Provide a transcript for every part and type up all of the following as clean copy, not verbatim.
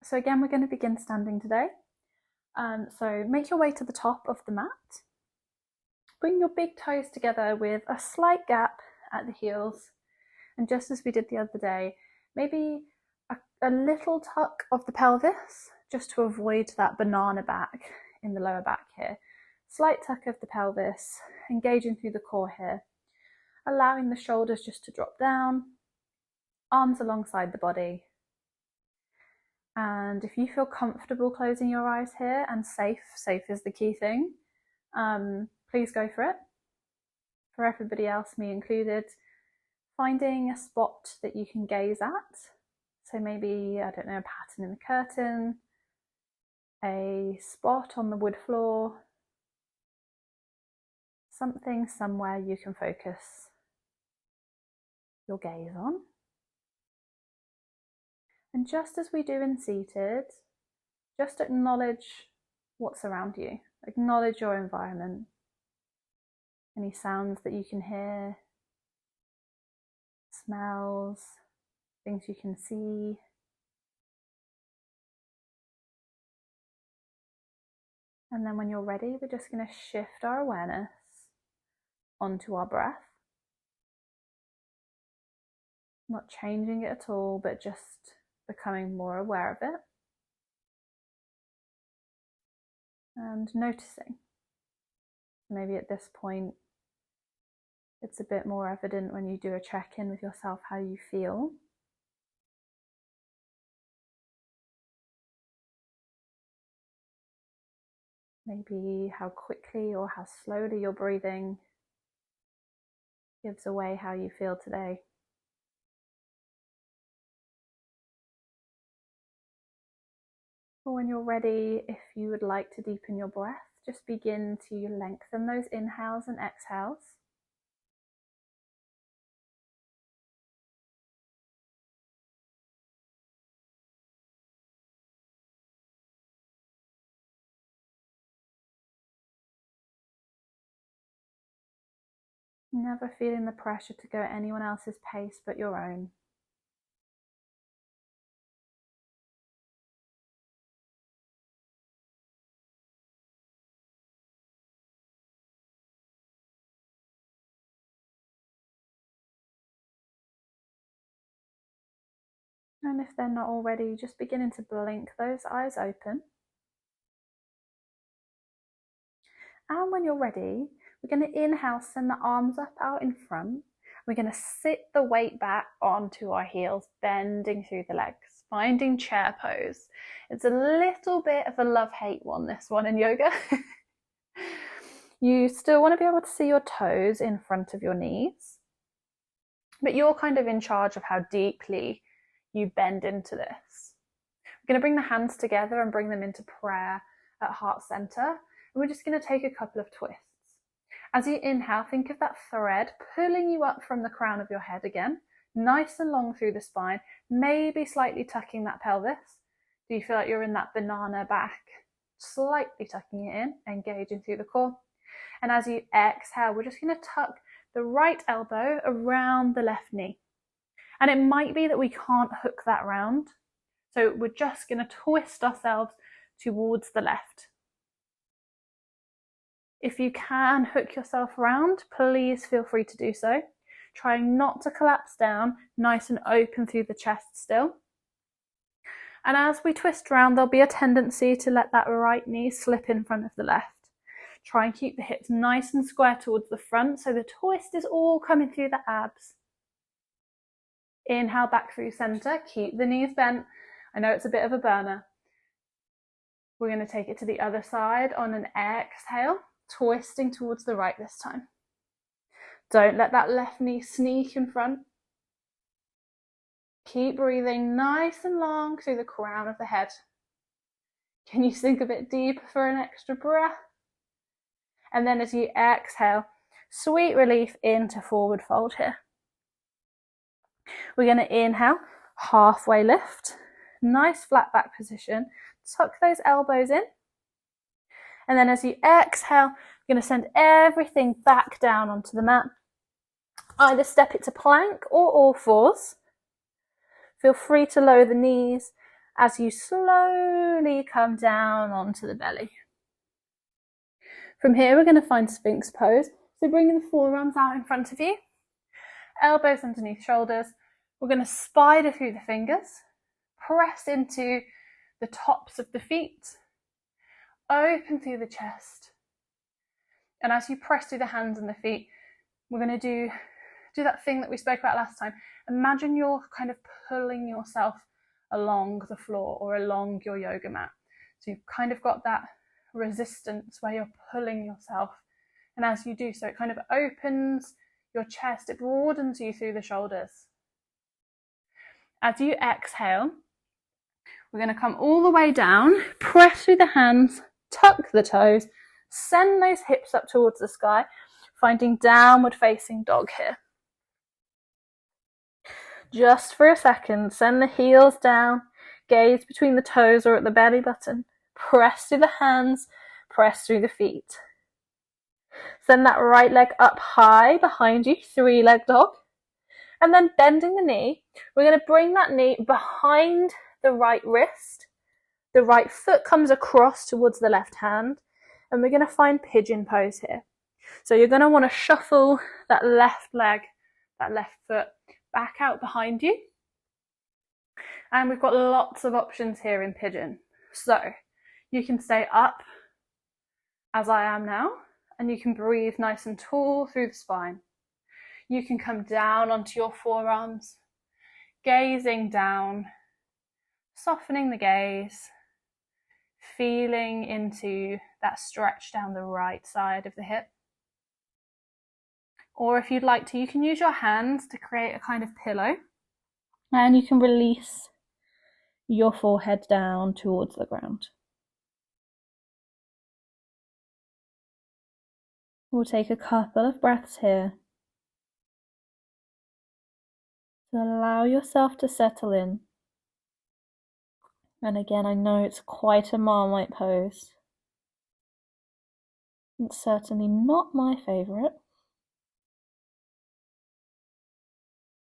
So again, we're going to begin standing today. So make your way to the top of the mat. Bring your big toes together with a slight gap at the heels. And just as we did the other day, maybe a little tuck of the pelvis, just to avoid that banana back in the lower back here. Slight tuck of the pelvis, engaging through the core here. Allowing the shoulders just to drop down, arms alongside the body. And if you feel comfortable closing your eyes here and safe is the key thing, please go for it. For everybody else, me included, finding a spot that you can gaze at. So maybe, I don't know, a pattern in the curtain, a spot on the wood floor, something somewhere you can focus your gaze on. And just as we do in seated, just acknowledge what's around you. Acknowledge your environment. Any sounds that you can hear, smells, things you can see. And then when you're ready, we're just going to shift our awareness onto our breath. Not changing it at all, but just becoming more aware of it. And noticing. Maybe at this point, it's a bit more evident when you do a check-in with yourself how you feel. Maybe how quickly or how slowly you're breathing gives away how you feel today. Or when you're ready, if you would like to deepen your breath, just begin to lengthen those inhales and exhales. Never feeling the pressure to go at anyone else's pace but your own. And if they're not already, just beginning to blink those eyes open. And when you're ready, we're going to inhale, send the arms up out in front. We're going to sit the weight back onto our heels, bending through the legs, finding chair pose. It's a little bit of a love-hate one, this one in yoga. You still want to be able to see your toes in front of your knees, but you're kind of in charge of how deeply you bend into this. We're going to bring the hands together and bring them into prayer at heart center. And we're just going to take a couple of twists. As you inhale, think of that thread pulling you up from the crown of your head again, nice and long through the spine, maybe slightly tucking that pelvis. Do you feel like you're in that banana back? Slightly tucking it in, engaging through the core. And as you exhale, we're just going to tuck the right elbow around the left knee. And it might be that we can't hook that round. So we're just going to twist ourselves towards the left. If you can hook yourself around, please feel free to do so. Trying not to collapse down, nice and open through the chest still. And as we twist around, there'll be a tendency to let that right knee slip in front of the left. Try and keep the hips nice and square towards the front so the twist is all coming through the abs. Inhale back through center, keep the knees bent. I know it's a bit of a burner. We're going to take it to the other side on an exhale, twisting towards the right this time. Don't let that left knee sneak in front. Keep breathing nice and long through the crown of the head. Can you sink a bit deeper for an extra breath? And then as you exhale, sweet relief into forward fold here. We're going to inhale, halfway lift, nice flat back position, tuck those elbows in. And then as you exhale, you're going to send everything back down onto the mat. Either step it to plank or all fours. Feel free to lower the knees as you slowly come down onto the belly. From here, we're going to find Sphinx pose. So bringing the forearms out in front of you, elbows underneath shoulders. We're going to spider through the fingers, press into the tops of the feet, open through the chest. And as you press through the hands and the feet, we're going to do that thing that we spoke about last time. Imagine you're kind of pulling yourself along the floor or along your yoga mat. So you've kind of got that resistance where you're pulling yourself. And as you do so, it kind of opens your chest, it broadens you through the shoulders. As you exhale, we're going to come all the way down, press through the hands, tuck the toes, send those hips up towards the sky, finding downward facing dog here. Just for a second, send the heels down, gaze between the toes or at the belly button, press through the hands, press through the feet. Send that right leg up high behind you, 3-leg dog. And then bending the knee, we're going to bring that knee behind the right wrist. The right foot comes across towards the left hand. And we're going to find pigeon pose here. So you're going to want to shuffle that left leg, that left foot back out behind you. And we've got lots of options here in pigeon. So you can stay up as I am now, and you can breathe nice and tall through the spine. You can come down onto your forearms, gazing down, softening the gaze, feeling into that stretch down the right side of the hip. Or if you'd like to, you can use your hands to create a kind of pillow, and you can release your forehead down towards the ground. We'll take a couple of breaths here to allow yourself to settle in. And again, I know it's quite a Marmite pose. It's certainly not my favourite.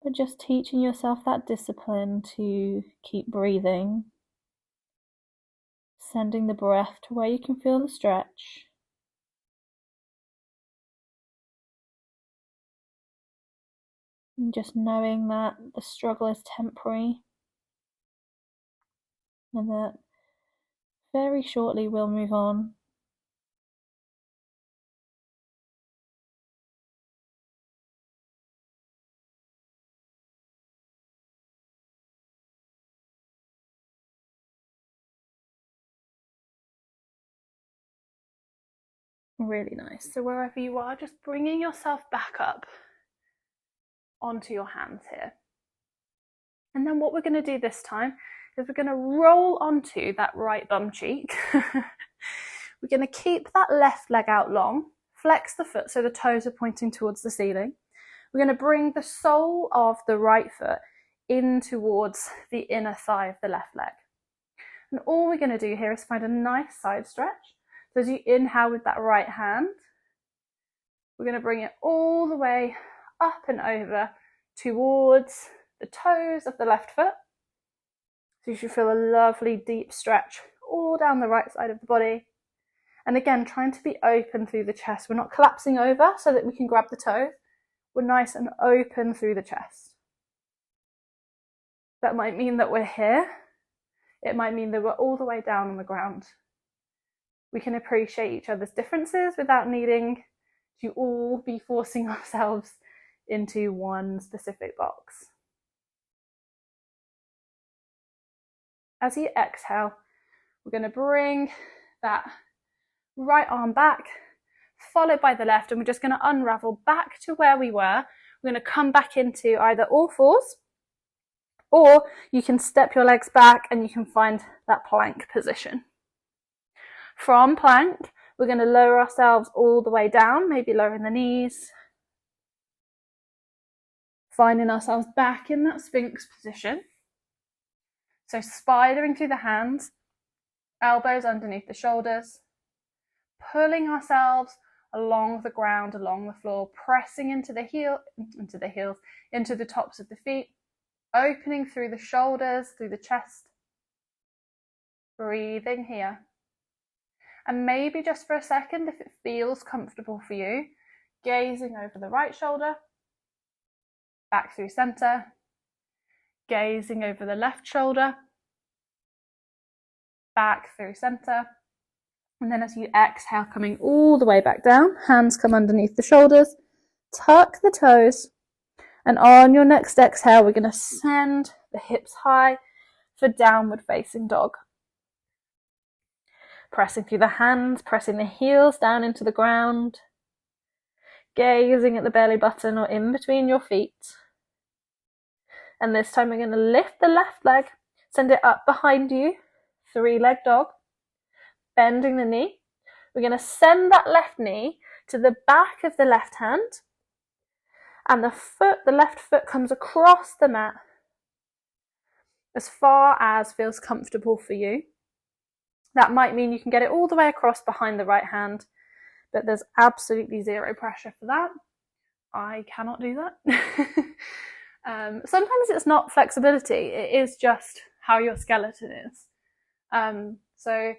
But just teaching yourself that discipline to keep breathing, sending the breath to where you can feel the stretch. And just knowing that the struggle is temporary and that very shortly we'll move on. Really nice. So wherever you are, just bringing yourself back up onto your hands here. And then what we're going to do this time is we're going to roll onto that right bum cheek. We're going to keep that left leg out long, flex the foot so the toes are pointing towards the ceiling. We're going to bring the sole of the right foot in towards the inner thigh of the left leg. And all we're going to do here is find a nice side stretch. So as you inhale with that right hand, we're going to bring it all the way up and over towards the toes of the left foot. So you should feel a lovely deep stretch all down the right side of the body. And again, trying to be open through the chest. We're not collapsing over so that we can grab the toes. We're nice and open through the chest. That might mean that we're here. It might mean that we're all the way down on the ground. We can appreciate each other's differences without needing to all be forcing ourselves into one specific box. As you exhale, we're going to bring that right arm back, followed by the left, and we're just going to unravel back to where we were. We're going to come back into either all fours, or you can step your legs back and you can find that plank position. From plank, we're going to lower ourselves all the way down, maybe lowering the knees, finding ourselves back in that Sphinx position. So spidering through the hands, elbows underneath the shoulders, pulling ourselves along the ground, along the floor, pressing into the heels, into the tops of the feet, opening through the shoulders, through the chest, Breathing here. And maybe just for a second, if it feels comfortable for you, gazing over the right shoulder, back through center, gazing over the left shoulder, back through center. And then as you exhale, coming all the way back down, hands come underneath the shoulders, tuck the toes. And on your next exhale, we're going to send the hips high for downward facing dog. Pressing through the hands, pressing the heels down into the ground, gazing at the belly button or in between your feet. And this time we're going to lift the left leg, send it up behind you, 3-leg dog, bending the knee. We're going to send that left knee to the back of the left hand, and the left foot comes across the mat as far as feels comfortable for you. That might mean you can get it all the way across behind the right hand, but there's absolutely zero pressure for that. I cannot do that. Sometimes it's not flexibility, it is just how your skeleton is. So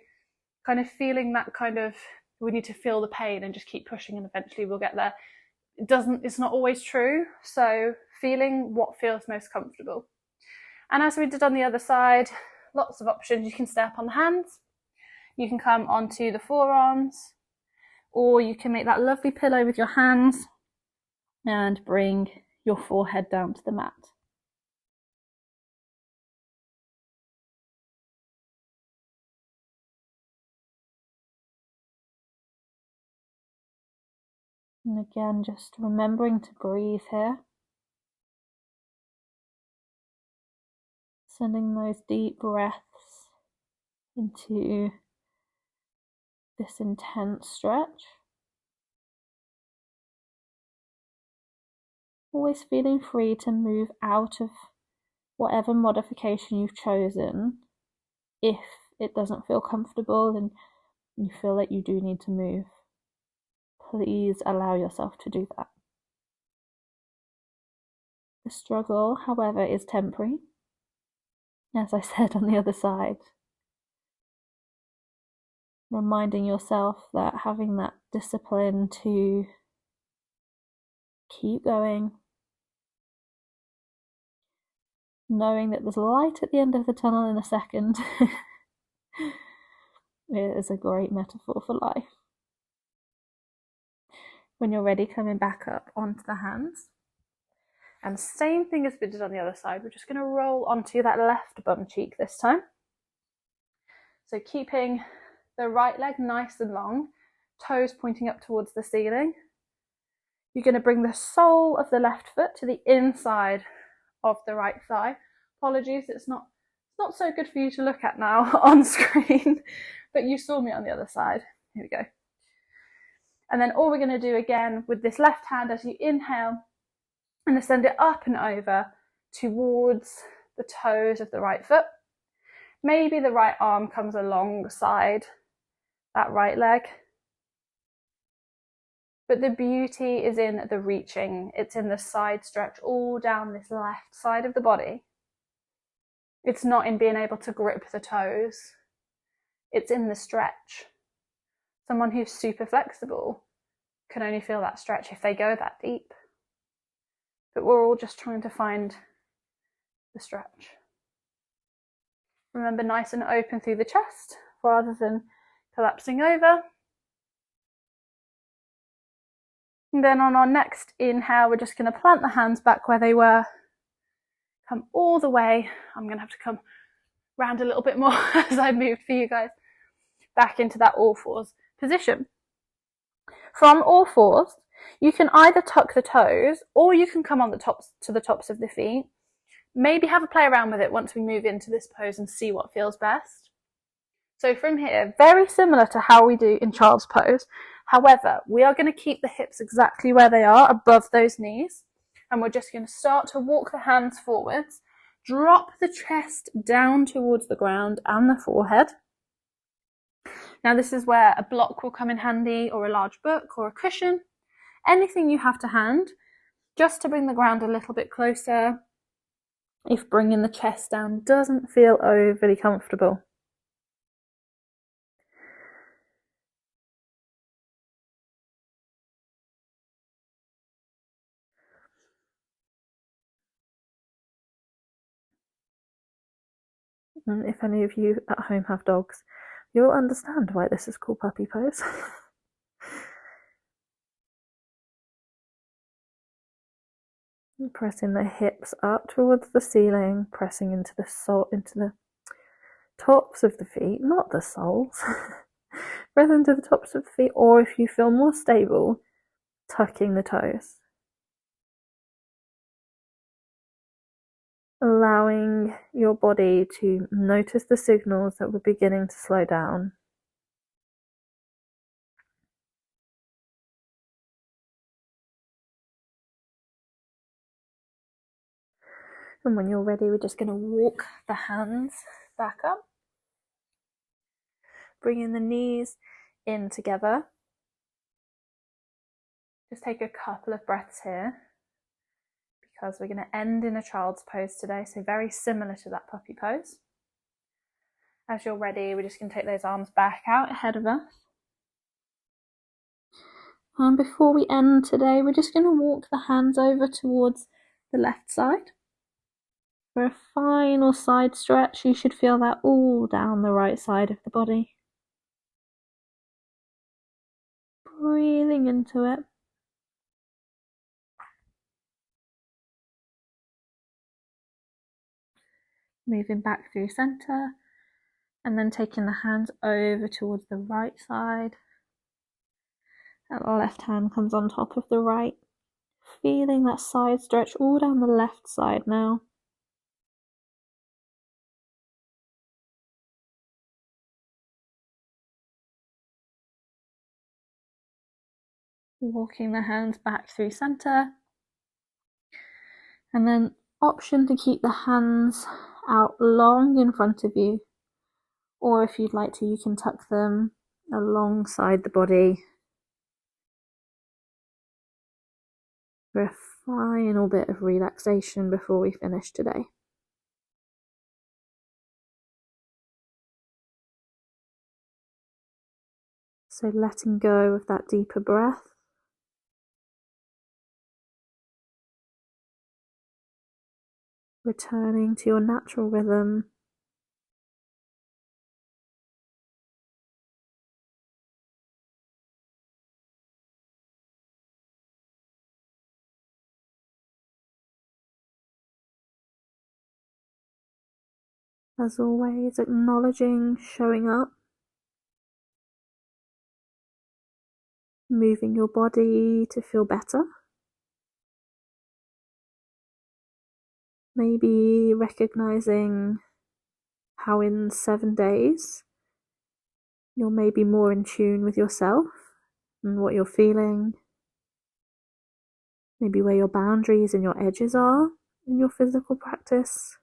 kind of feeling that kind of, we need to feel the pain and just keep pushing and eventually we'll get there. It's not always true. So feeling what feels most comfortable. And as we did on the other side, lots of options. You can stay up on the hands, you can come onto the forearms, or you can make that lovely pillow with your hands and bring your forehead down to the mat. And again, just remembering to breathe here. Sending those deep breaths into this intense stretch. Always feeling free to move out of whatever modification you've chosen if it doesn't feel comfortable and you feel that you do need to move. Please allow yourself to do that. The struggle, however, is temporary. As I said on the other side, reminding yourself that having that discipline to keep going, knowing that there's light at the end of the tunnel in a second, it is a great metaphor for life. When you're ready, coming back up onto the hands. And same thing as we did on the other side, we're just going to roll onto that left bum cheek this time. So keeping the right leg nice and long, toes pointing up towards the ceiling. You're going to bring the sole of the left foot to the inside of the right thigh. Apologies, it's not so good for you to look at now on screen, but you saw me on the other side. Here we go. And then all we're going to do again with this left hand as you inhale, and send it up and over towards the toes of the right foot. Maybe the right arm comes alongside that right leg. But the beauty is in the reaching. It's in the side stretch all down this left side of the body. It's not in being able to grip the toes. It's in the stretch. Someone who's super flexible can only feel that stretch if they go that deep. But we're all just trying to find the stretch. Remember, nice and open through the chest rather than collapsing over. And then on our next inhale, we're just going to plant the hands back where they were. Come all the way. I'm going to have to come round a little bit more as I moved for you guys. Back into that all fours position. From all fours, you can either tuck the toes or you can come on to the tops of the feet. Maybe have a play around with it once we move into this pose and see what feels best. So from here, very similar to how we do in child's pose. However, we are going to keep the hips exactly where they are, above those knees. And we're just going to start to walk the hands forwards, drop the chest down towards the ground and the forehead. Now this is where a block will come in handy, or a large book or a cushion. Anything you have to hand, just to bring the ground a little bit closer if bringing the chest down doesn't feel overly comfortable. And if any of you at home have dogs, you'll understand why this is called puppy pose. Pressing the hips up towards the ceiling, pressing into the tops of the feet, not the soles. Press into the tops of the feet, or if you feel more stable, tucking the toes. Allowing your body to notice the signals that we're beginning to slow down. And when you're ready, we're just going to walk the hands back up. Bringing the knees in together. Just take a couple of breaths here, because we're going to end in a child's pose today, so very similar to that puppy pose. As you're ready, we're just going to take those arms back out ahead of us. And before we end today, we're just going to walk the hands over towards the left side. For a final side stretch, you should feel that all down the right side of the body. Breathing into it. Moving back through center, and then taking the hands over towards the right side. And the left hand comes on top of the right. Feeling that side stretch all down the left side now. Walking the hands back through center. And then option to keep the hands out long in front of you. Or if you'd like to, you can tuck them alongside the body for a final bit of relaxation before we finish today. So letting go of that deeper breath. Returning to your natural rhythm. As always, acknowledging showing up. Moving your body to feel better. Maybe recognizing how in 7 days you're maybe more in tune with yourself and what you're feeling. Maybe where your boundaries and your edges are in your physical practice.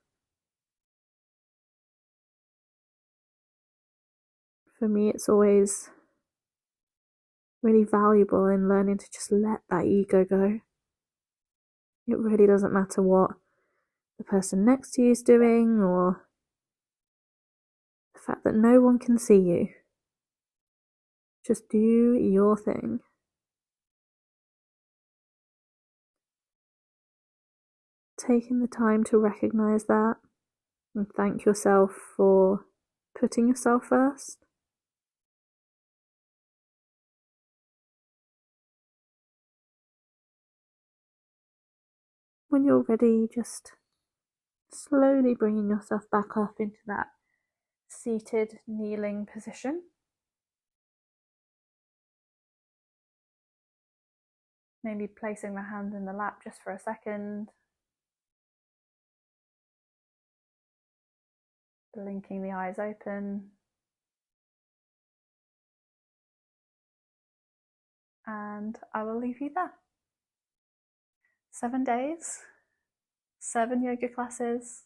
For me, it's always really valuable in learning to just let that ego go. It really doesn't matter what the person next to you is doing, or the fact that no one can see you. Just do your thing. Taking the time to recognize that and thank yourself for putting yourself first. When you're ready, just slowly bringing yourself back up into that seated, kneeling position. Maybe placing the hand in the lap just for a second. Blinking the eyes open. And I will leave you there. 7 days, 7 yoga classes,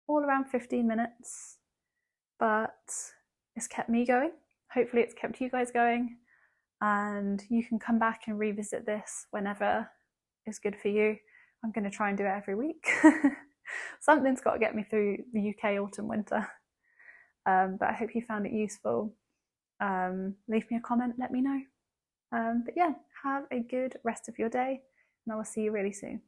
all around 15 minutes, but it's kept me going. Hopefully it's kept you guys going, and you can come back and revisit this whenever is good for you. I'm going to try and do it every week. Something's got to get me through the UK autumn winter, but I hope you found it useful. Leave me a comment, let me know. But yeah, have a good rest of your day, and I will see you really soon.